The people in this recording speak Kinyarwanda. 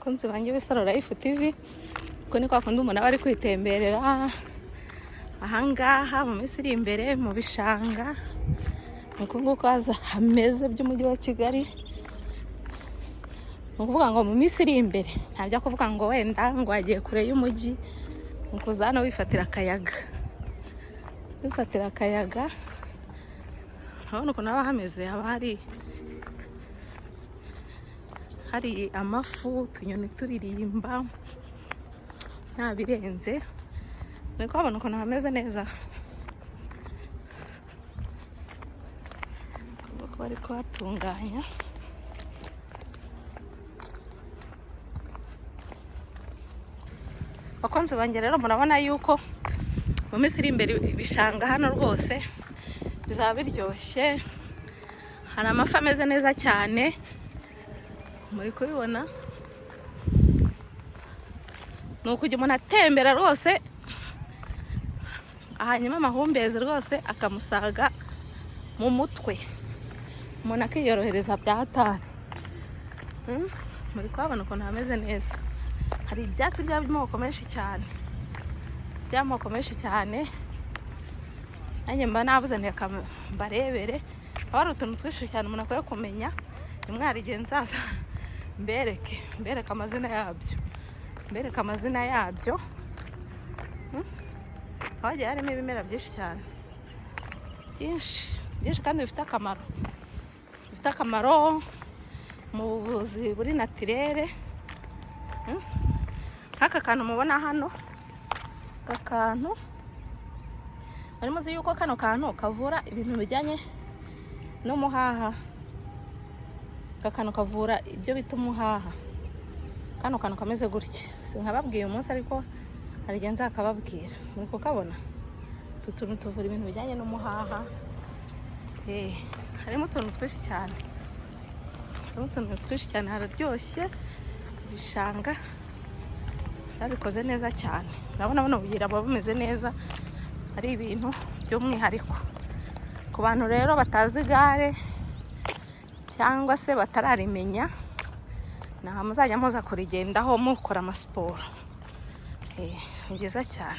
bakunzi banjye b'Isaro Life TV, uko ni kwa kundi umuntu aba ari kwitemberera ahangaha mu minsi iri imbere mu bishanga, nuko nguko hameze by'umujyi wa Kigali. Nukuvuga ngo mu minsi iri imbere ntabyo kuvuga ngo wenda ngo agiye kure y'umujyi, nukuza hano wifatira akayaga, urabona ukuntu haba hameze, haba hari amafu, utunyoni turirimba, nta birenze. Niko habona ukuntu hameze neza, kuko bari kuhatunganya. Bakunzi banjye rero murabona yuko mu minsi iri imbere ibishanga hano rwose bizaba biryoshye, hari amafi ameze neza cyane, muri kubibona. Ni ukujya umuntu atembera rwose, hanyuma amahumbezi rwose akamusaga mu mutwe, umuntu akiyorohereza bya hatari. Muri kuhabona ukuntu hameze neza, hari ibyatsi by'amoko menshi cyane, nanjye mba nabuzaniye mbarebere. Haba hari utuntu twinshi cyane umuntu akwiye kumenya, nimwarigihe nzaza mbereke amazina yabyo. Hagiye harimo ibimera byinshi cyane, byinshi kandi bifite akamaro mu buvuzi buri natirere. Nk'aka kantu mubona hano, aka kantu ari muzi yuko kano kantu kavura ibintu bijyanye n'umuhaha, aka kantu kavura ibyo bita umuhaha. Kano kantu kameze gutya, sinkababwiye umunsi ariko hari igihe nzakababwira. Muri kukabona, utu tuntu tuvura ibintu bijyanye n'umuhaha. Harimo utuntu twinshi cyane, hararyoshye. Ibishanga babikoze neza cyane, urabona buno bugira buba bumeze neza, ari ibintu by'umwihariko ku bantu rero batazi gare cyangwa se batararimenya. Naha muzajya muza kurigendaho mukora amasiporo, ni byiza cyane.